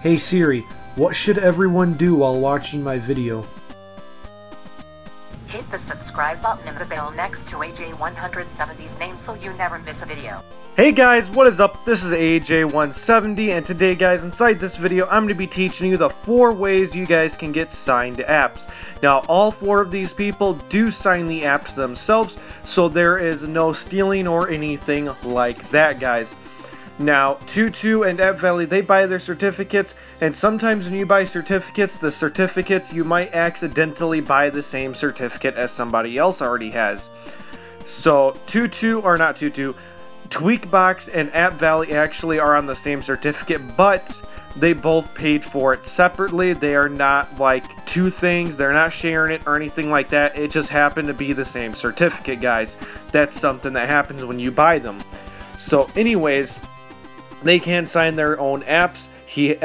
Hey Siri, what should everyone do while watching my video? Hit the subscribe button and the bell next to AJ170's name so you never miss a video. Hey guys, what is up? This is AJ170, and today guys, inside this video, I'm going to be teaching you the 4 ways you guys can get signed apps. Now, all 4 of these people do sign the apps themselves, so there is no stealing or anything like that, guys. Now, Tutu and App Valley, they buy their certificates, and sometimes when you buy certificates, you might accidentally buy the same certificate as somebody else already has. So, Tweakbox and App Valley actually are on the same certificate, but they both paid for it separately. They are not like 2 things, they're not sharing it or anything like that. It just happened to be the same certificate, guys. That's something that happens when you buy them. So anyways, they can sign their own apps.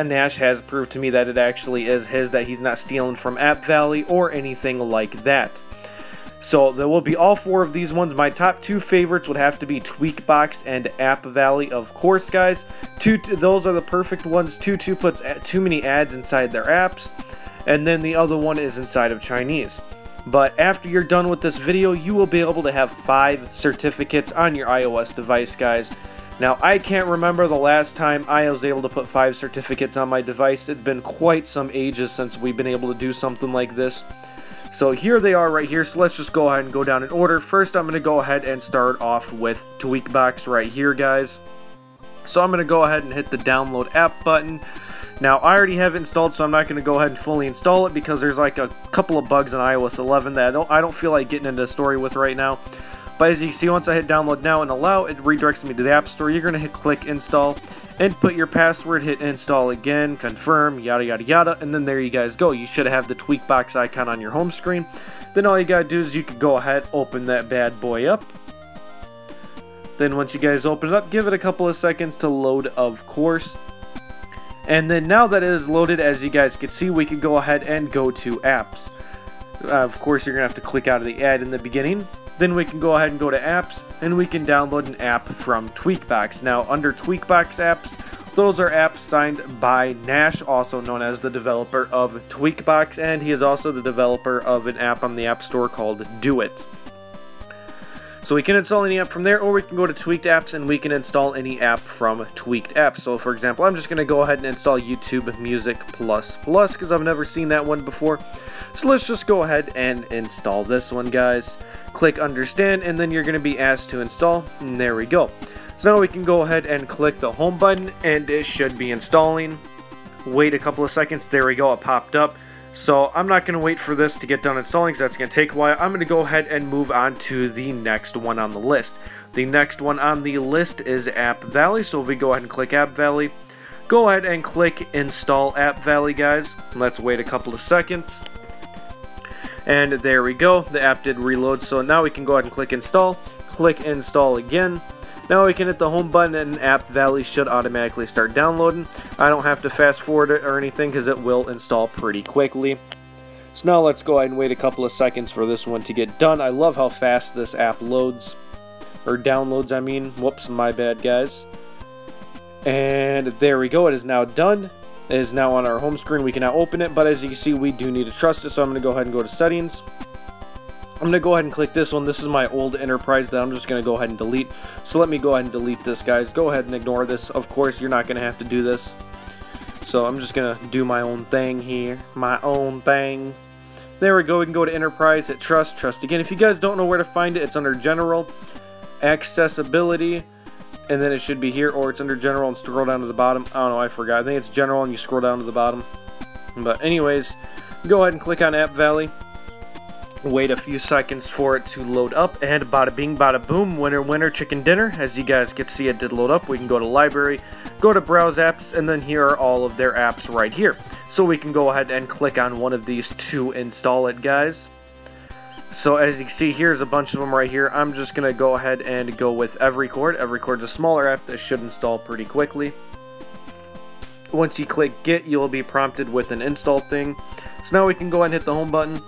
Nash has proved to me that it actually is his, that he's not stealing from App Valley or anything like that. So there will be all 4 of these ones. My top 2 favorites would have to be Tweakbox and App Valley, of course, guys. Those are the perfect ones. Tutu puts too many ads inside their apps, and then the other one is inside of Chinese. But after you're done with this video, you will be able to have 5 certificates on your iOS device, guys. Now, I can't remember the last time I was able to put 5 certificates on my device. It's been quite some ages since we've been able to do something like this. So here they are right here, so let's just go ahead and go down in order. First, I'm going to go ahead and start off with Tweakbox right here, guys. So I'm going to go ahead and hit the download app button. Now, I already have it installed, so I'm not going to go ahead and fully install it because there's like a couple of bugs on iOS 11 that I don't feel like getting into the story with right now. But as you can see, once I hit download now and allow, it redirects me to the App Store. You're going to hit click install, input your password, hit install again, confirm, yada yada yada, and then there you guys go. You should have the Tweakbox icon on your home screen. Then all you got to do is you can go ahead, open that bad boy up. Then once you guys open it up, give it a couple of seconds to load, of course. And then now that it is loaded, as you guys can see, we can go ahead and go to apps. Of course, you're going to have to click out of the ad in the beginning. Then we can go ahead and go to apps, and we can download an app from Tweakbox. Now, under Tweakbox apps, those are apps signed by Nash, also known as the developer of Tweakbox, and he is also the developer of an app on the App Store called Do It. So we can install any app from there, or we can go to Tweaked Apps and we can install any app from Tweaked Apps. So for example, I'm just going to go ahead and install YouTube Music Plus because I've never seen that one before. So let's just go ahead and install this one, guys. Click understand, and then you're going to be asked to install, and there we go. So now we can go ahead and click the home button, and it should be installing. Wait a couple of seconds, there we go, it popped up. So I'm not going to wait for this to get done installing because that's going to take a while. I'm going to go ahead and move on to the next one on the list. The next one on the list is App Valley, so if we go ahead and click App Valley, go ahead and click Install App Valley, guys. Let's wait a couple of seconds. And there we go, the app did reload, so now we can go ahead and click install again. Now we can hit the home button and App Valley should automatically start downloading. I don't have to fast forward it or anything because it will install pretty quickly. So now let's go ahead and wait a couple of seconds for this one to get done. I love how fast this app loads, or downloads I mean, whoops, my bad guys. And there we go, it is now done. It is now on our home screen. We can now open it, but as you can see, we do need to trust it, so I'm going to go ahead and go to settings. I'm going to go ahead and click this one. This is my old enterprise that I'm just going to go ahead and delete. So let me go ahead and delete this, guys. Go ahead and ignore this. Of course, you're not going to have to do this. So I'm just going to do my own thing here. My own thing. There we go. We can go to enterprise, hit trust, trust again. If you guys don't know where to find it, it's under general, accessibility, and then it should be here, or it's under general and scroll down to the bottom. I don't know, I forgot. I think it's general and you scroll down to the bottom. But anyways, go ahead and click on App Valley. Wait a few seconds for it to load up, and bada bing, bada boom, winner, winner, chicken dinner. As you guys can see, it did load up. We can go to library, go to browse apps, and then here are all of their apps right here. So we can go ahead and click on one of these to install it, guys. So as you can see, here's a bunch of them right here. I'm just going to go ahead and go with CCRecord. CCRecord is a smaller app that should install pretty quickly. Once you click Get, you'll be prompted with an install thing. So now we can go ahead and hit the home button.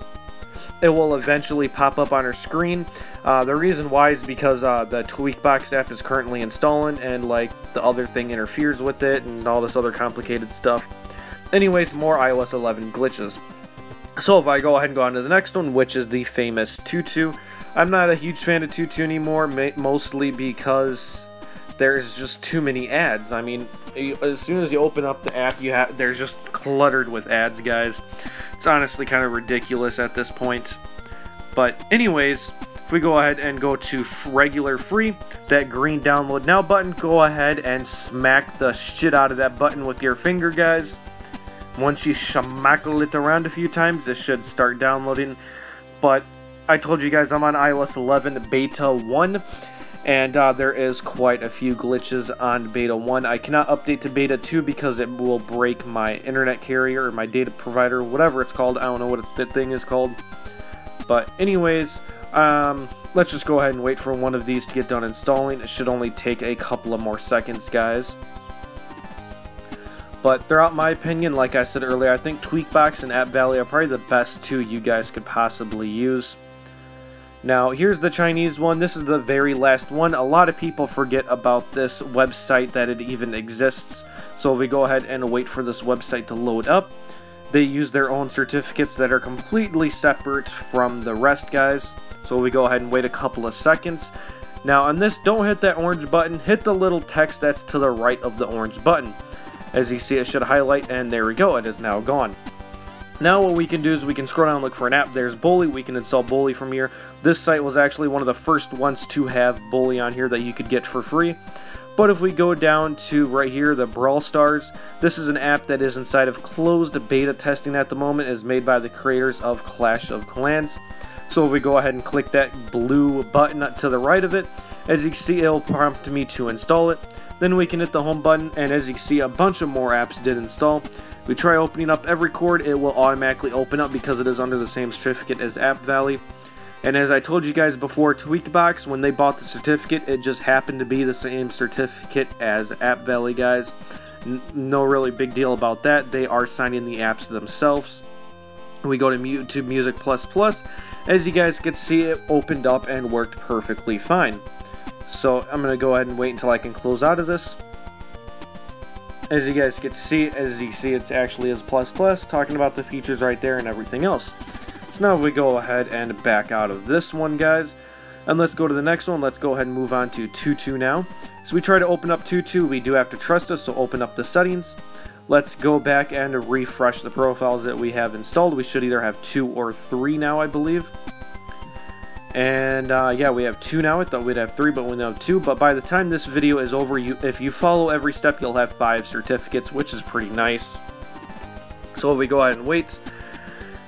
It will eventually pop up on our screen. The reason why is because the Tweakbox app is currently installing, and like the other thing interferes with it and all this other complicated stuff. Anyways, more iOS 11 glitches. So if I go ahead and go on to the next one, which is the famous Tutu. I'm not a huge fan of Tutu anymore, mostly because there's just too many ads. I mean, as soon as you open up the app, there's just cluttered with ads, guys. It's honestly kind of ridiculous at this point. But anyways, if we go ahead and go to regular free, that green download now button, go ahead and smack the shit out of that button with your finger, guys. Once you schmackle it around a few times, it should start downloading. But I told you guys I'm on iOS 11 Beta 1, and there is quite a few glitches on Beta 1. I cannot update to Beta 2 because it will break my internet carrier or my data provider, whatever it's called. I don't know what that thing is called. But anyways, let's just go ahead and wait for one of these to get done installing. It should only take a couple of more seconds, guys. But throughout my opinion, like I said earlier, I think Tweakbox and AppValley are probably the best two you guys could possibly use. Now, here's the Chinese one. This is the very last one. A lot of people forget about this website, that it even exists. So we go ahead and wait for this website to load up. They use their own certificates that are completely separate from the rest, guys. So we go ahead and wait a couple of seconds. Now on this, don't hit that orange button. Hit the little text that's to the right of the orange button. As you see, it should highlight, and there we go. It is now gone. Now what we can do is we can scroll down and look for an app. There's Bully. We can install Bully from here. This site was actually one of the first ones to have Bully on here that you could get for free. But if we go down to right here, the Brawl Stars, this is an app that is inside of closed beta testing at the moment. It is made by the creators of Clash of Clans. So if we go ahead and click that blue button to the right of it, as you can see, it'll prompt me to install it. Then we can hit the home button, and as you can see, a bunch of more apps did install. We try opening up CCRecord, it will automatically open up because it is under the same certificate as AppValley. And as I told you guys before, Tweakbox, when they bought the certificate, it just happened to be the same certificate as AppValley, guys. No really big deal about that. They are signing the apps themselves. We go to YouTube Music++. As you guys can see, it opened up and worked perfectly fine. So I'm going to go ahead and wait until I can close out of this. As you guys can see, it's actually is ++, talking about the features right there and everything else. So now if we go ahead and back out of this one, guys, and let's go to the next one. Let's go ahead and move on to Tutu now. So we try to open up Tutu, we do have to trust us, so open up the settings. Let's go back and refresh the profiles that we have installed. We should either have 2 or 3 now, I believe. And yeah, we have 2 now. I thought we'd have 3, but we now have 2. But by the time this video is over, if you follow every step, you'll have 5 certificates, which is pretty nice. So if we go ahead and wait,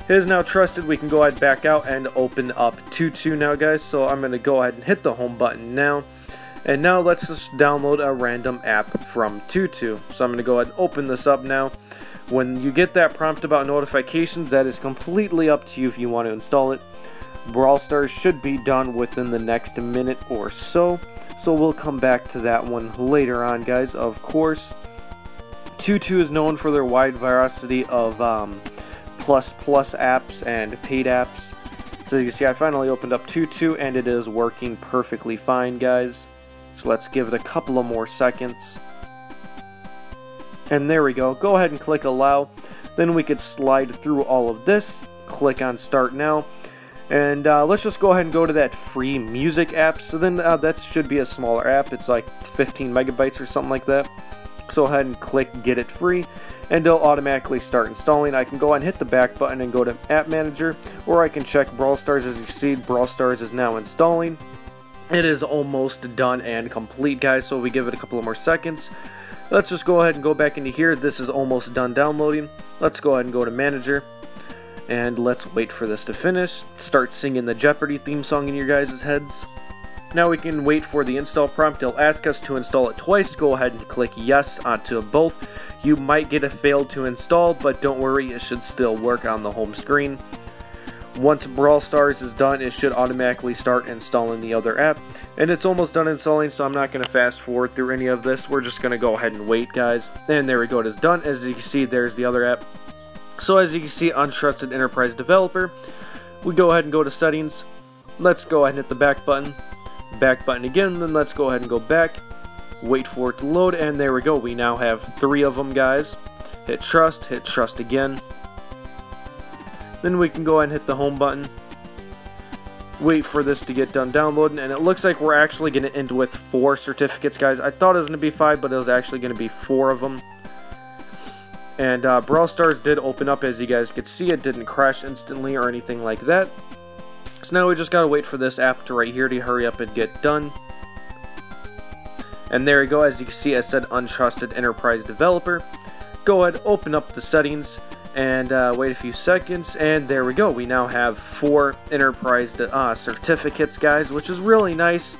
it is now trusted. We can go ahead, back out, and open up Tutu now, guys. So I'm going to go ahead and hit the home button now. And now let's just download a random app from Tutu. So I'm going to go ahead and open this up now. When you get that prompt about notifications, that is completely up to you if you want to install it. Brawl Stars should be done within the next minute or so. So we'll come back to that one later on, guys, of course. Tutu is known for their wide variety of plus apps and paid apps. So you can see I finally opened up Tutu and it is working perfectly fine, guys. So let's give it a couple of more seconds. And there we go. Go ahead and click allow. Then we could slide through all of this. Click on start now. And let's just go ahead and go to that free music app. So then that should be a smaller app. It's like 15 megabytes or something like that. So go ahead and click get it free. And it'll automatically start installing. I can go and hit the back button and go to App Manager. Or I can check Brawl Stars. As you see, Brawl Stars is now installing. It is almost done and complete, guys. So we give it a couple of more seconds. Let's just go ahead and go back into here. This is almost done downloading. Let's go ahead and go to Manager. And let's wait for this to finish. Start singing the Jeopardy theme song in your guys' heads. Now we can wait for the install prompt. It'll ask us to install it twice. Go ahead and click yes onto both. You might get a failed to install, but don't worry, it should still work on the home screen. Once Brawl Stars is done, it should automatically start installing the other app. And it's almost done installing, so I'm not going to fast forward through any of this. We're just going to go ahead and wait, guys. And there we go, it is done. As you can see, there's the other app. So as you can see, Untrusted Enterprise Developer. We go ahead and go to Settings. Let's go ahead and hit the back button. Back button again, then let's go ahead and go back. Wait for it to load, and there we go. We now have 3 of them, guys. hit trust again. Then we can go ahead and hit the home button. Wait for this to get done downloading, and it looks like we're actually going to end with 4 certificates, guys. I thought it was going to be 5, but it was actually going to be 4 of them. And Brawl Stars did open up, as you guys could see. It didn't crash instantly or anything like that. So now we just got to wait for this app to right here to hurry up and get done. And there you go, as you can see, it said Untrusted Enterprise Developer. Go ahead, open up the settings, and wait a few seconds, and there we go. We now have 4 enterprise certificates, guys, which is really nice.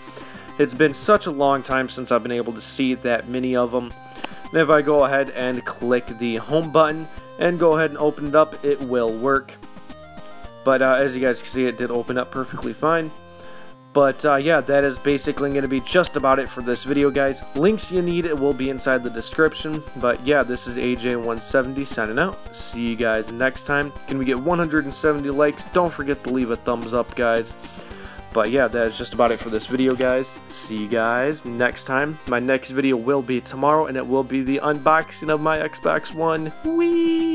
It's been such a long time since I've been able to see that many of them. And if I go ahead and click the home button and go ahead and open it up, it will work. But as you guys can see, it did open up perfectly fine. But yeah, that is basically going to be just about it for this video, guys. Links you need will be inside the description. But yeah, this is AJ170 signing out. See you guys next time. Can we get 170 likes? Don't forget to leave a thumbs up, guys. But yeah, that is just about it for this video, guys. See you guys next time. My next video will be tomorrow, and it will be the unboxing of my Xbox One. Whee!